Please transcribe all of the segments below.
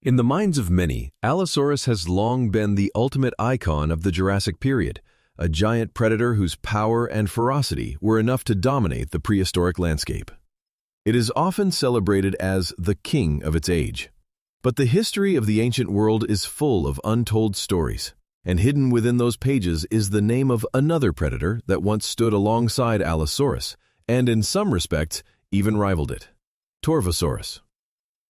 In the minds of many, Allosaurus has long been the ultimate icon of the Jurassic period, a giant predator whose power and ferocity were enough to dominate the prehistoric landscape. It is often celebrated as the king of its age. But the history of the ancient world is full of untold stories, and hidden within those pages is the name of another predator that once stood alongside Allosaurus, and in some respects, even rivaled it: Torvosaurus.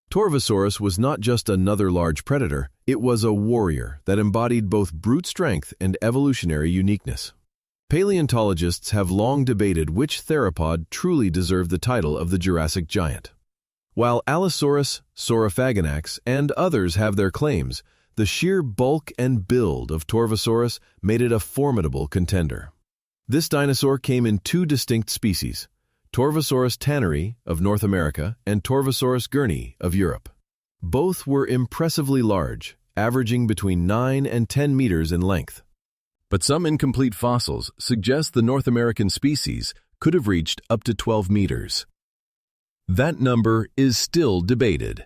Torvosaurus was not just another large predator, it was a warrior that embodied both brute strength and evolutionary uniqueness. Paleontologists have long debated which theropod truly deserved the title of the Jurassic giant. While Allosaurus, Saurophaganax, and others have their claims, the sheer bulk and build of Torvosaurus made it a formidable contender. This dinosaur came in two distinct species: Torvosaurus tanneri of North America and Torvosaurus gurney of Europe. Both were impressively large, averaging between 9 and 10 meters in length. But some incomplete fossils suggest the North American species could have reached up to 12 meters. That number is still debated.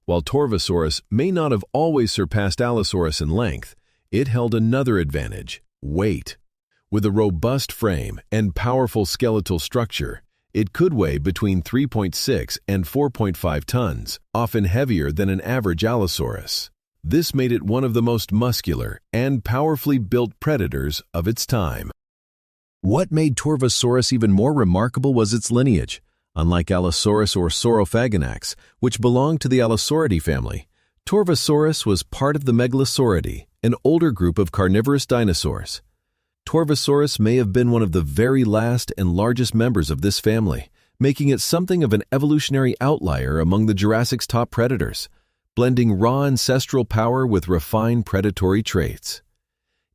While Torvosaurus may not have always surpassed Allosaurus in length, it held another advantage: weight. With a robust frame and powerful skeletal structure, it could weigh between 3.6 and 4.5 tons, often heavier than an average Allosaurus. This made it one of the most muscular and powerfully built predators of its time. What made Torvosaurus even more remarkable was its lineage. Unlike Allosaurus or Saurophaganax, which belonged to the Allosauridae family, Torvosaurus was part of the Megalosauridae, an older group of carnivorous dinosaurs. Torvosaurus may have been one of the very last and largest members of this family, making it something of an evolutionary outlier among the Jurassic's top predators, blending raw ancestral power with refined predatory traits.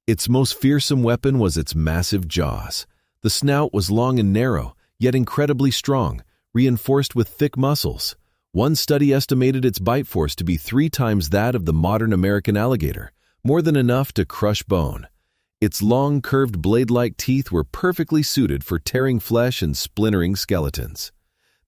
Its most fearsome weapon was its massive jaws. The snout was long and narrow, yet incredibly strong, reinforced with thick muscles. One study estimated its bite force to be 3 times that of the modern American alligator, more than enough to crush bone. Its long, curved blade-like teeth were perfectly suited for tearing flesh and splintering skeletons.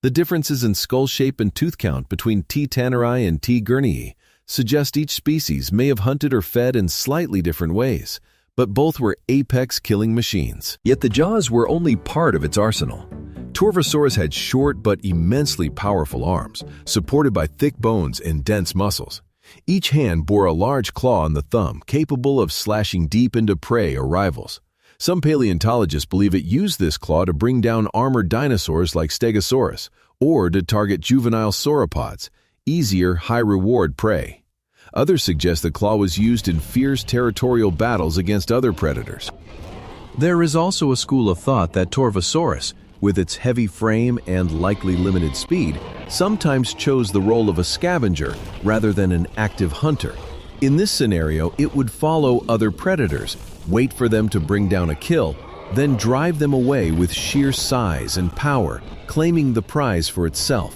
The differences in skull shape and tooth count between T. tanneri and T. gurnei suggest each species may have hunted or fed in slightly different ways, but both were apex killing machines. Yet the jaws were only part of its arsenal. Torvosaurus had short but immensely powerful arms, supported by thick bones and dense muscles. Each hand bore a large claw on the thumb, capable of slashing deep into prey or rivals. Some paleontologists believe it used this claw to bring down armored dinosaurs like Stegosaurus, or to target juvenile sauropods, easier, high-reward prey. Others suggest the claw was used in fierce territorial battles against other predators. There is also a school of thought that Torvosaurus, with its heavy frame and likely limited speed, sometimes chose the role of a scavenger rather than an active hunter. In this scenario, it would follow other predators, wait for them to bring down a kill, then drive them away with sheer size and power, claiming the prize for itself.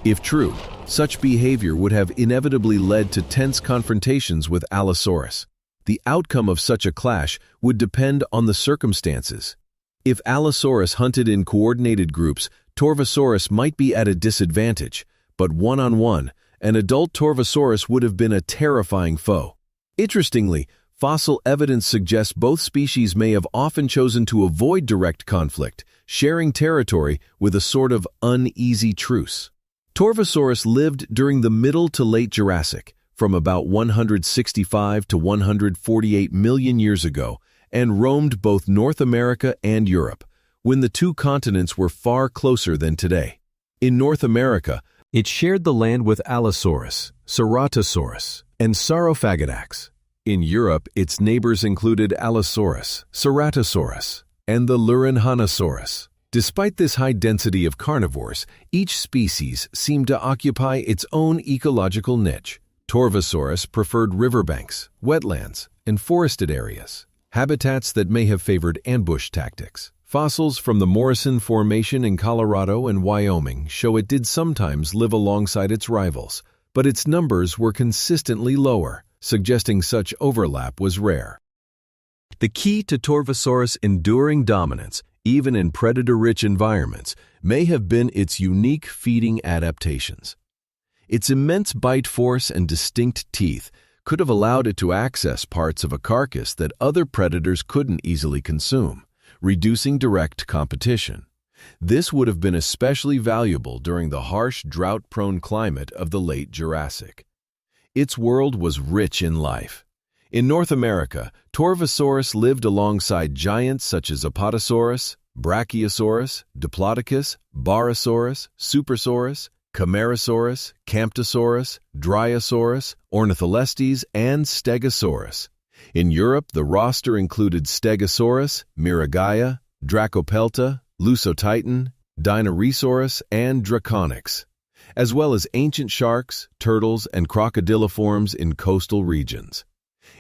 If true, such behavior would have inevitably led to tense confrontations with Allosaurus. The outcome of such a clash would depend on the circumstances. If Allosaurus hunted in coordinated groups, Torvosaurus might be at a disadvantage, but one-on-one, an adult Torvosaurus would have been a terrifying foe. Interestingly, fossil evidence suggests both species may have often chosen to avoid direct conflict, sharing territory with a sort of uneasy truce. Torvosaurus lived during the Middle to Late Jurassic, from about 165 to 148 million years ago, and roamed both North America and Europe, when the two continents were far closer than today. In North America, it shared the land with Allosaurus, Ceratosaurus, and Saurophaganax. In Europe, its neighbors included Allosaurus, Ceratosaurus, and the Lurahanosaurus. Despite this high density of carnivores, each species seemed to occupy its own ecological niche. Torvosaurus preferred riverbanks, wetlands, and forested areas, habitats that may have favored ambush tactics. Fossils from the Morrison Formation in Colorado and Wyoming show it did sometimes live alongside its rivals, but its numbers were consistently lower, suggesting such overlap was rare. The key to Torvosaurus' enduring dominance, even in predator-rich environments, may have been its unique feeding adaptations. Its immense bite force and distinct teeth could have allowed it to access parts of a carcass that other predators couldn't easily consume, reducing direct competition. This would have been especially valuable during the harsh, drought-prone climate of the late Jurassic. Its world was rich in life. In North America, Torvosaurus lived alongside giants such as Apatosaurus, Brachiosaurus, Diplodocus, Barosaurus, Supersaurus, Camarasaurus, Camptosaurus, Dryosaurus, Ornitholestes, and Stegosaurus. In Europe, the roster included Stegosaurus, Miragaia, Dracopelta, Lusotitan, Dinosaurs, and Draconix, as well as ancient sharks, turtles, and crocodiliforms in coastal regions.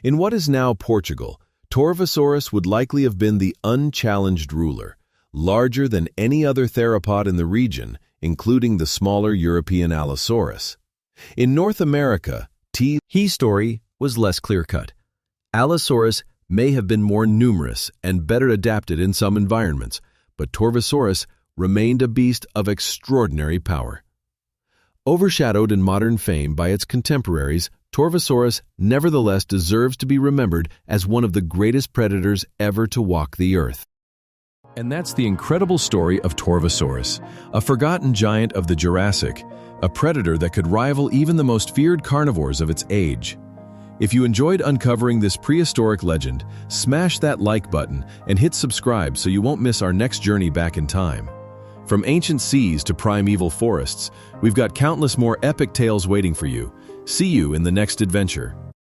In what is now Portugal, Torvosaurus would likely have been the unchallenged ruler, larger than any other theropod in the region, including the smaller European Allosaurus. In North America, his story was less clear-cut. Allosaurus may have been more numerous and better adapted in some environments, but Torvosaurus remained a beast of extraordinary power. Overshadowed in modern fame by its contemporaries, Torvosaurus nevertheless deserves to be remembered as one of the greatest predators ever to walk the earth. And that's the incredible story of Torvosaurus, a forgotten giant of the Jurassic, a predator that could rival even the most feared carnivores of its age. If you enjoyed uncovering this prehistoric legend, smash that like button and hit subscribe so you won't miss our next journey back in time. From ancient seas to primeval forests, we've got countless more epic tales waiting for you. See you in the next adventure.